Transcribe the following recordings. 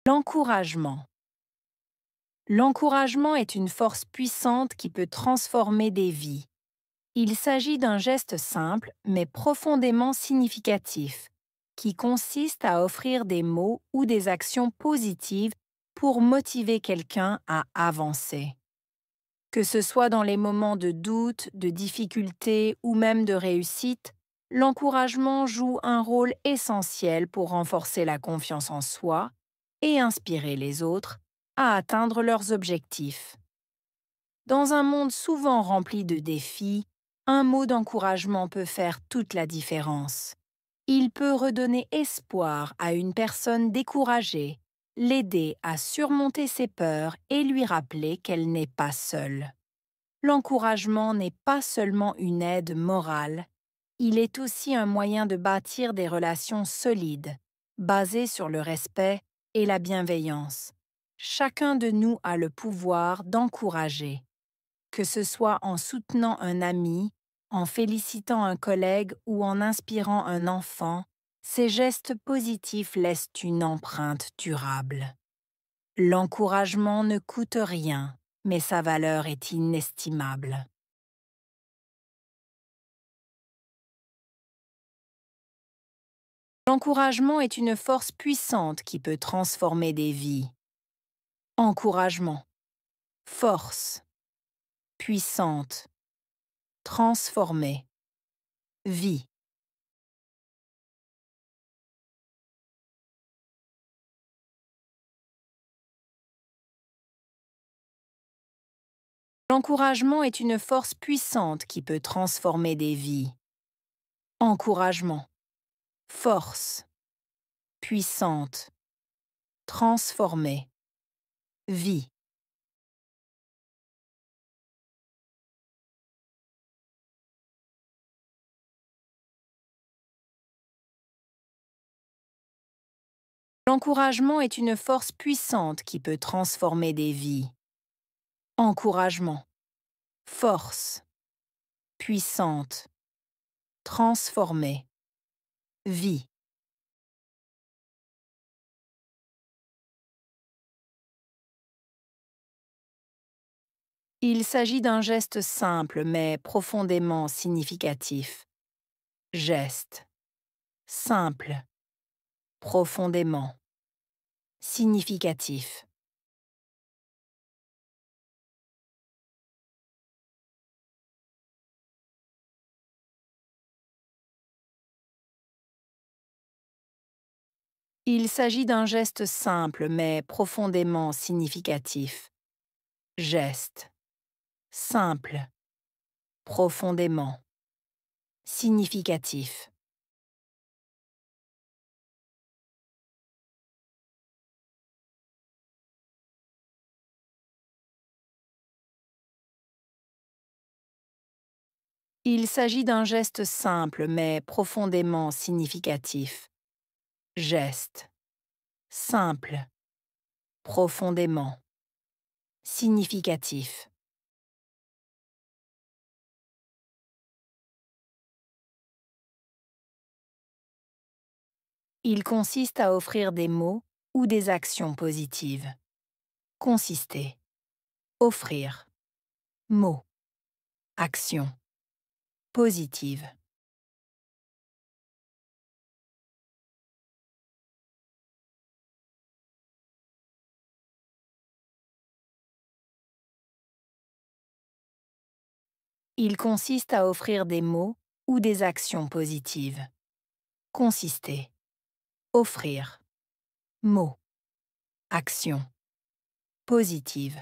L'encouragement. L'encouragement est une force puissante qui peut transformer des vies. Il s'agit d'un geste simple mais profondément significatif, qui consiste à offrir des mots ou des actions positives pour motiver quelqu'un à avancer. Que ce soit dans les moments de doute, de difficulté ou même de réussite, l'encouragement joue un rôle essentiel pour renforcer la confiance en soi et inspirer les autres à atteindre leurs objectifs. Dans un monde souvent rempli de défis, un mot d'encouragement peut faire toute la différence. Il peut redonner espoir à une personne découragée, l'aider à surmonter ses peurs et lui rappeler qu'elle n'est pas seule. L'encouragement n'est pas seulement une aide morale, il est aussi un moyen de bâtir des relations solides, basées sur le respect et la bienveillance. Chacun de nous a le pouvoir d'encourager, que ce soit en soutenant un ami, en félicitant un collègue ou en inspirant un enfant, ces gestes positifs laissent une empreinte durable. L'encouragement ne coûte rien, mais sa valeur est inestimable. L'encouragement est une force puissante qui peut transformer des vies. Encouragement, force, puissante, transformer, vie. L'encouragement est une force puissante qui peut transformer des vies. Encouragement, force, puissante, transformer, vie. L'encouragement est une force puissante qui peut transformer des vies. Encouragement, force, puissante, transformer, vie. Il s'agit d'un geste simple mais profondément significatif. Geste. Simple. Profondément. Significatif. Il s'agit d'un geste simple mais profondément significatif. Geste. Simple. Profondément. Significatif. Il s'agit d'un geste simple mais profondément significatif. Geste. Simple. Profondément. Significatif. Il consiste à offrir des mots ou des actions positives. Consister. Offrir. Mots. Action. Positive. Il consiste à offrir des mots ou des actions positives. Consister. Offrir. Mots. Action. Positive.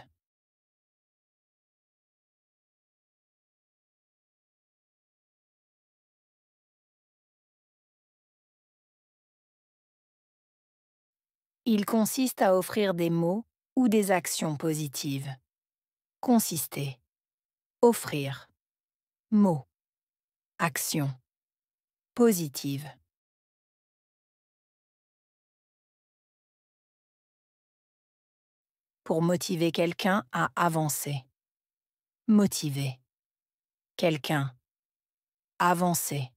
Il consiste à offrir des mots ou des actions positives. Consister. Offrir. Mots. Action. Positive. Pour motiver quelqu'un à avancer. Motiver. Quelqu'un. Avancer.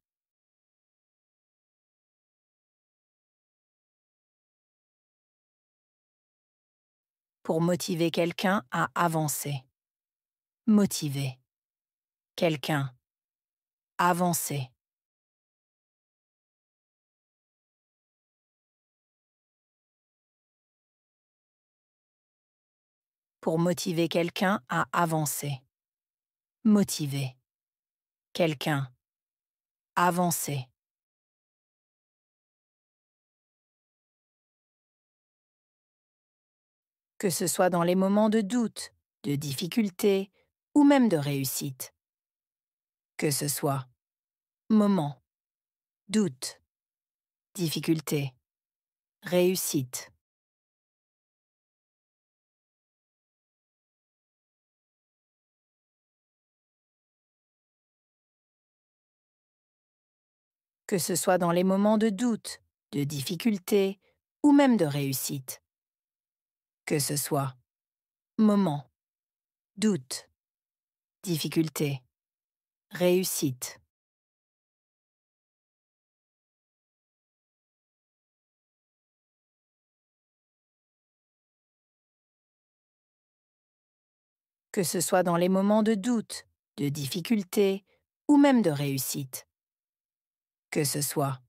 pour motiver quelqu'un à avancer. Motiver. Quelqu'un. Avancer. Pour motiver quelqu'un à avancer. Motiver. Quelqu'un. Avancer. Que ce soit dans les moments de doute, de difficulté ou même de réussite. Que ce soit moment, doute, difficulté, réussite. Que ce soit dans les moments de doute, de difficulté ou même de réussite. Que ce soit moment, doute, difficulté, réussite. Que ce soit dans les moments de doute, de difficulté ou même de réussite. Que ce soit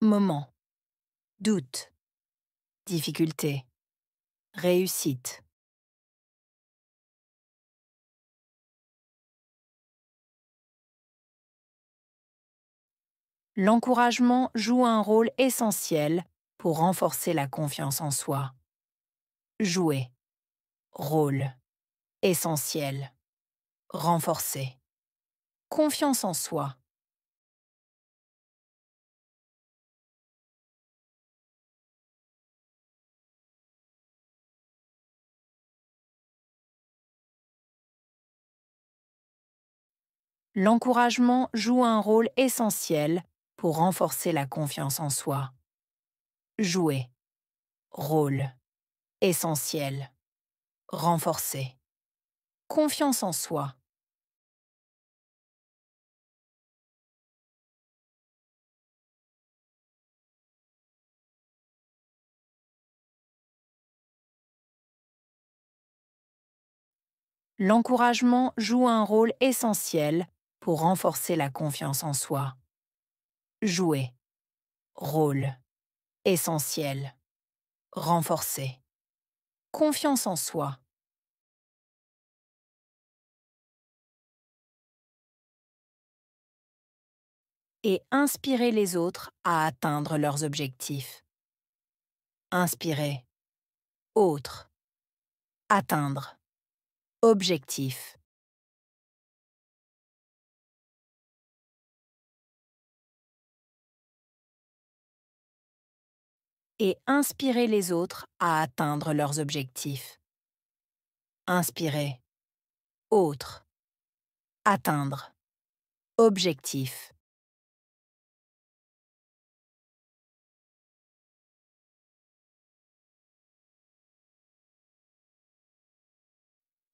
moment, doute, difficulté, réussite. L'encouragement joue un rôle essentiel pour renforcer la confiance en soi. Jouer. Rôle. Essentiel. Renforcer. Confiance en soi. L'encouragement joue un rôle essentiel pour renforcer la confiance en soi. Jouer. Rôle. Essentiel. Renforcer. Confiance en soi. L'encouragement joue un rôle essentiel pour renforcer la confiance en soi. Jouer. Rôle. Essentiel. Renforcer. Confiance en soi. Et inspirer les autres à atteindre leurs objectifs. Inspirer. Autre. Atteindre. Objectif. Et inspirer les autres à atteindre leurs objectifs. Inspirer. Autre. Atteindre. Objectif.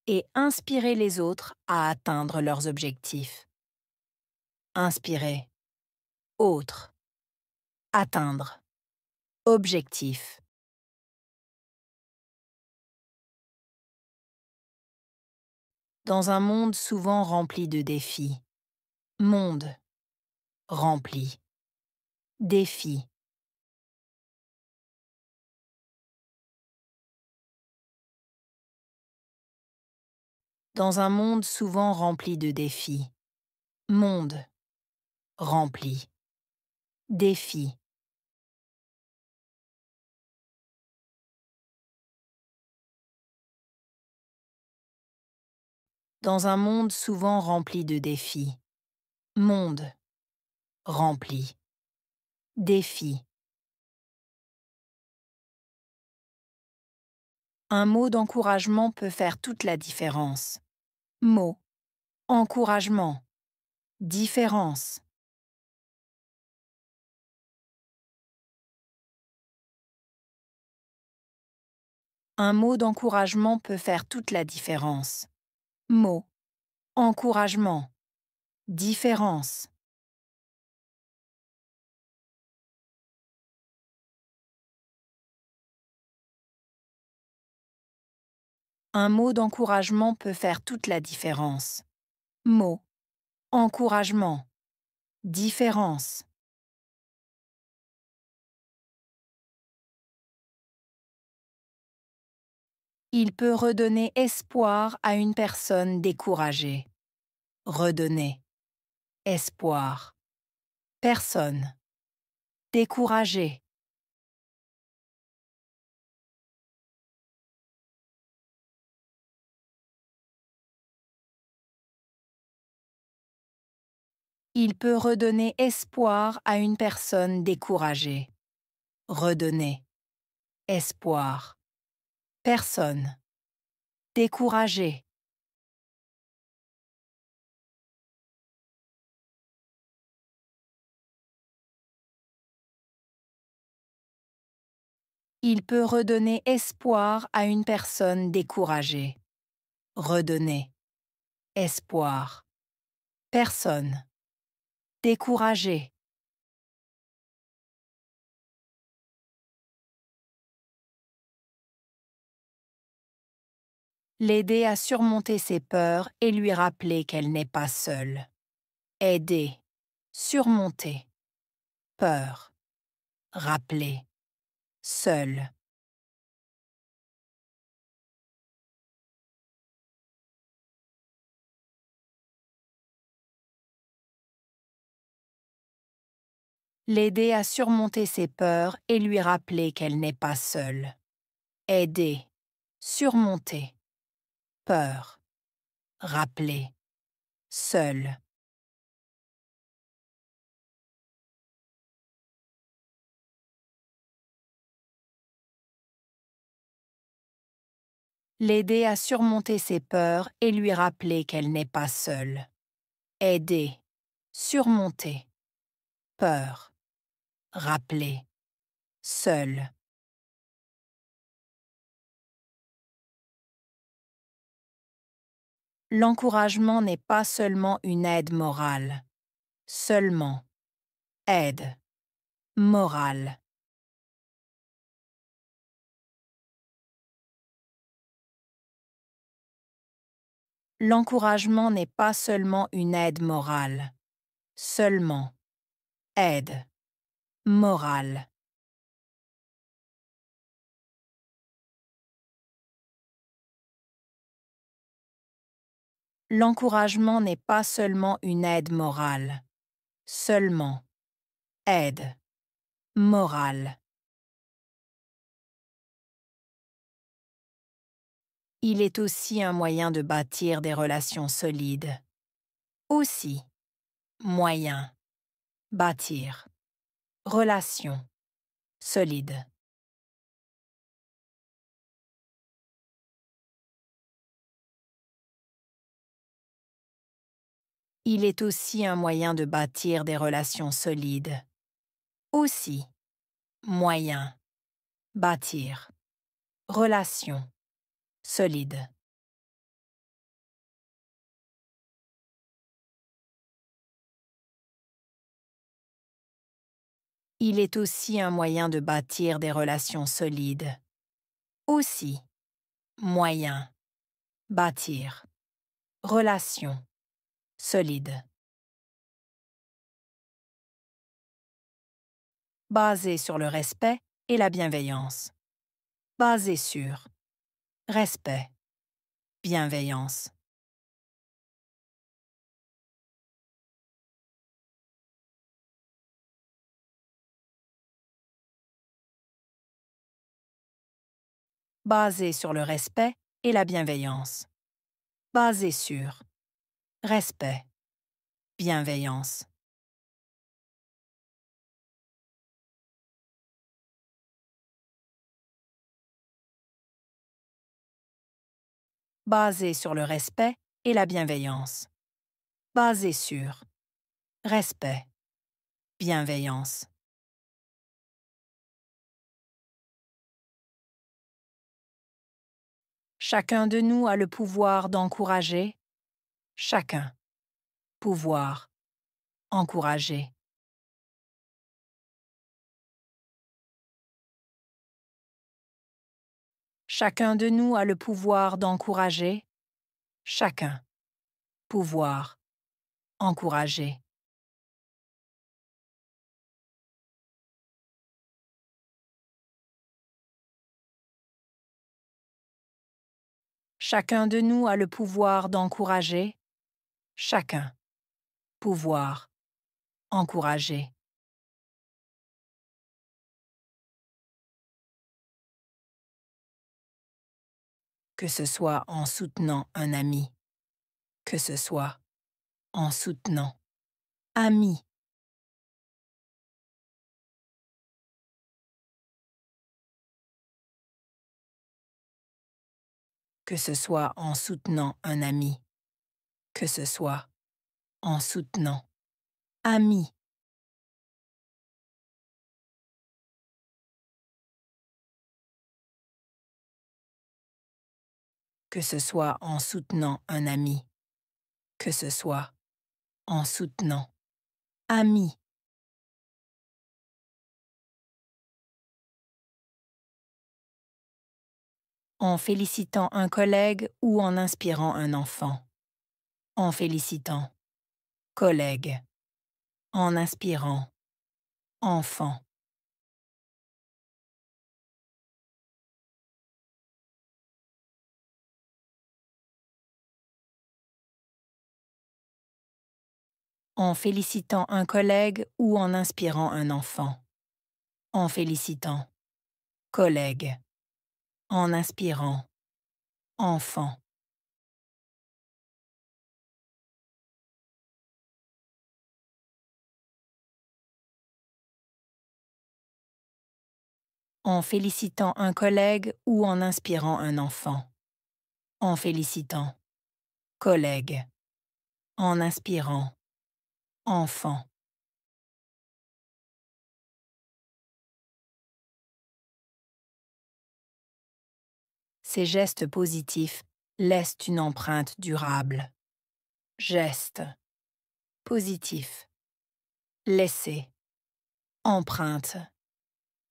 Et inspirer les autres à atteindre leurs objectifs. Inspirer. Autre. Atteindre. Objectif. Dans un monde souvent rempli de défis. Monde. Rempli. Défi. Dans un monde souvent rempli de défis. Monde. Rempli. Défi. Dans un monde souvent rempli de défis. Monde. Rempli. Défi. Un mot d'encouragement peut faire toute la différence. Mot. Encouragement. Différence. Un mot d'encouragement peut faire toute la différence. Mot. Encouragement. Différence. Un mot d'encouragement peut faire toute la différence. Mot, encouragement, différence. Il peut redonner espoir à une personne découragée. Redonner. Espoir. Personne. Découragée. Il peut redonner espoir à une personne découragée. Redonner. Espoir. Personne. Découragée. Il peut redonner espoir à une personne découragée. Redonner. Espoir. Personne. Découragée. L'aider à surmonter ses peurs et lui rappeler qu'elle n'est pas seule. Aider. Surmonter. Peur. Rappeler. Seule. L'aider à surmonter ses peurs et lui rappeler qu'elle n'est pas seule. Aider. Surmonter. Peur. Rappeler. Seule. L'aider à surmonter ses peurs et lui rappeler qu'elle n'est pas seule. Aider. Surmonter. Peur. Rappeler. Seule. L'encouragement n'est pas seulement une aide morale. Seulement. Aide. Morale. L'encouragement n'est pas seulement une aide morale. Seulement. Aide. Morale. L'encouragement n'est pas seulement une aide morale. Seulement. Aide. Morale. Il est aussi un moyen de bâtir des relations solides. Aussi. Moyen. Bâtir. Relation. Solide. Il est aussi un moyen de bâtir des relations solides. Aussi. Moyen. Bâtir. Relation. Solide. Il est aussi un moyen de bâtir des relations solides. Aussi. Moyen. Bâtir. Relation. Solide. Basé sur le respect et la bienveillance. Basé sur respect, bienveillance. Basé sur le respect et la bienveillance. Basé sur respect, bienveillance. Basé sur le respect et la bienveillance. Basé sur respect, bienveillance. Chacun de nous a le pouvoir d'encourager. Chacun. Pouvoir. Encourager. Chacun de nous a le pouvoir d'encourager. Chacun. Pouvoir. Encourager. Chacun de nous a le pouvoir d'encourager. Chacun. Pouvoir. Encourager. Que ce soit en soutenant un ami. Que ce soit en soutenant. Ami. Que ce soit en soutenant un ami. Que ce soit en soutenant. Ami. Que ce soit en soutenant un ami. Que ce soit en soutenant. Ami. En félicitant un collègue ou en inspirant un enfant. En félicitant. Collègue. En inspirant. Enfant. En félicitant un collègue ou en inspirant un enfant. En félicitant. Collègue. En inspirant. Enfant. En félicitant un collègue ou en inspirant un enfant. En félicitant. Collègue. En inspirant. Enfant. Ces gestes positifs laissent une empreinte durable. Geste. Positif. Laisser. Empreinte.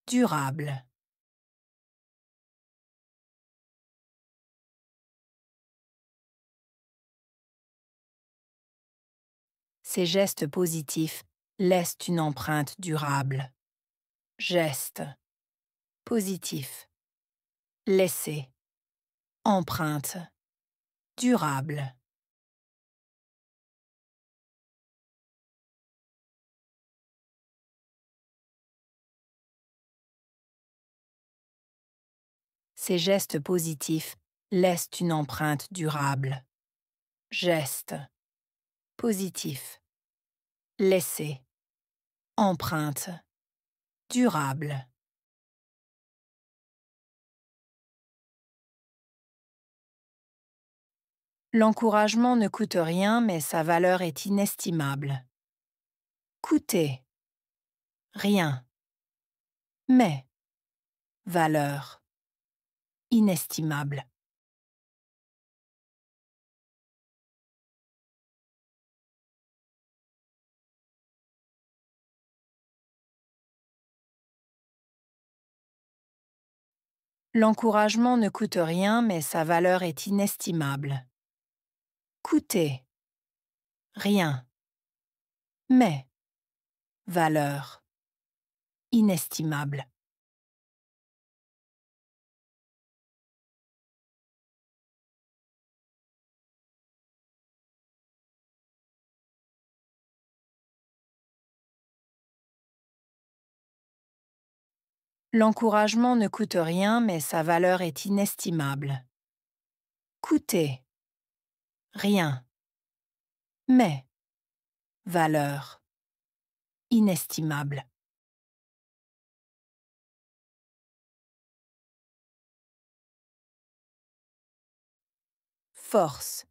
Durable. Ces gestes positifs laissent une empreinte durable. Geste. Positif. Laisser. Empreinte. Durable. Ces gestes positifs laissent une empreinte durable. Geste. Positif. Laisser. Empreinte. Durable. L'encouragement ne coûte rien, mais sa valeur est inestimable. Coûter. Rien. Mais. Valeur. Inestimable. L'encouragement ne coûte rien, mais sa valeur est inestimable. Coûter. Rien. Mais. Valeur. Inestimable. L'encouragement ne coûte rien, mais sa valeur est inestimable. Coûter. Rien. Mais. Valeur. Inestimable. Force.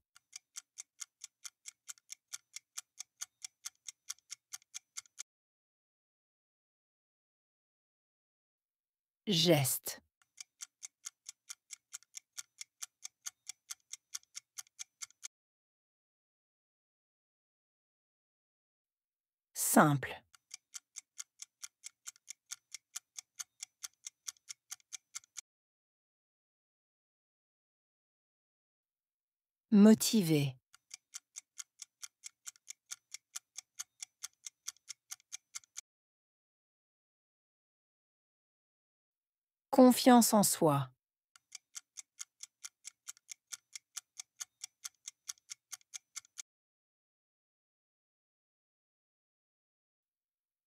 Geste. Simple. motiver. Confiance en soi.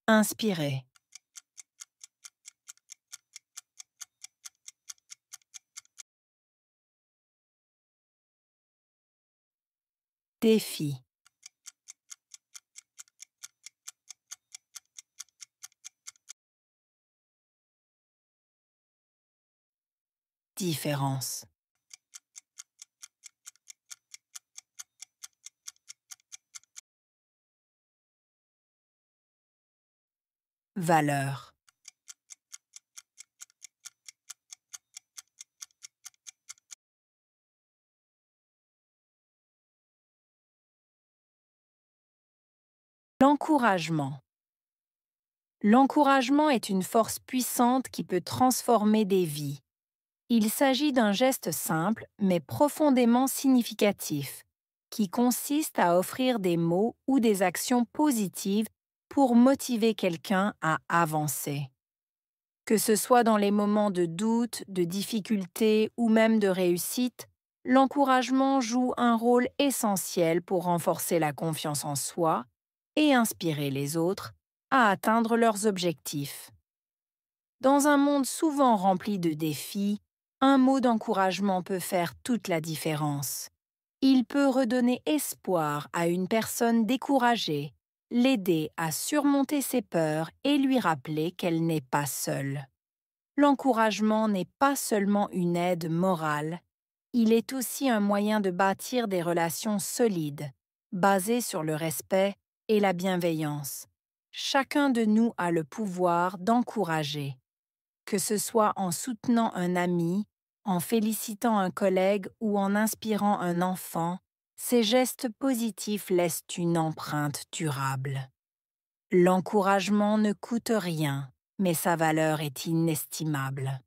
Inspirer. Défi. Différence. Valeur. L'encouragement. L'encouragement est une force puissante qui peut transformer des vies. Il s'agit d'un geste simple mais profondément significatif, qui consiste à offrir des mots ou des actions positives pour motiver quelqu'un à avancer. Que ce soit dans les moments de doute, de difficulté ou même de réussite, l'encouragement joue un rôle essentiel pour renforcer la confiance en soi et inspirer les autres à atteindre leurs objectifs. Dans un monde souvent rempli de défis, un mot d'encouragement peut faire toute la différence. Il peut redonner espoir à une personne découragée, l'aider à surmonter ses peurs et lui rappeler qu'elle n'est pas seule. L'encouragement n'est pas seulement une aide morale, il est aussi un moyen de bâtir des relations solides, basées sur le respect et la bienveillance. Chacun de nous a le pouvoir d'encourager, que ce soit en soutenant un ami, en félicitant un collègue ou en inspirant un enfant, ces gestes positifs laissent une empreinte durable. L'encouragement ne coûte rien, mais sa valeur est inestimable.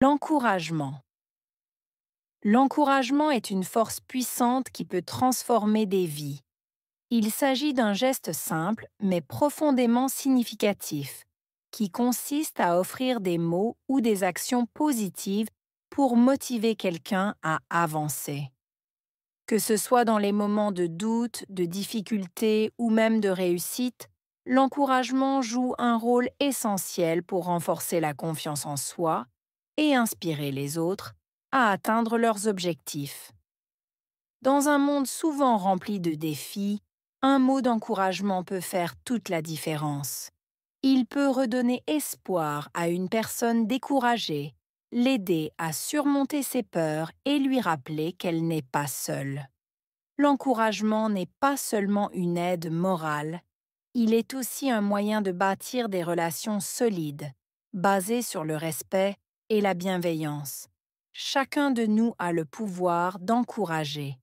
L'encouragement. L'encouragement est une force puissante qui peut transformer des vies. Il s'agit d'un geste simple mais profondément significatif, qui consiste à offrir des mots ou des actions positives pour motiver quelqu'un à avancer. Que ce soit dans les moments de doute, de difficulté ou même de réussite, l'encouragement joue un rôle essentiel pour renforcer la confiance en soi et inspirer les autres à atteindre leurs objectifs. Dans un monde souvent rempli de défis, un mot d'encouragement peut faire toute la différence. Il peut redonner espoir à une personne découragée, l'aider à surmonter ses peurs et lui rappeler qu'elle n'est pas seule. L'encouragement n'est pas seulement une aide morale, il est aussi un moyen de bâtir des relations solides, basées sur le respect et la bienveillance. Chacun de nous a le pouvoir d'encourager,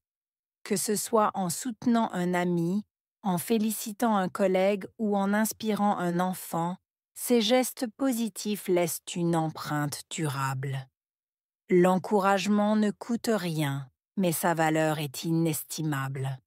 que ce soit en soutenant un ami, en félicitant un collègue ou en inspirant un enfant, ces gestes positifs laissent une empreinte durable. L'encouragement ne coûte rien, mais sa valeur est inestimable.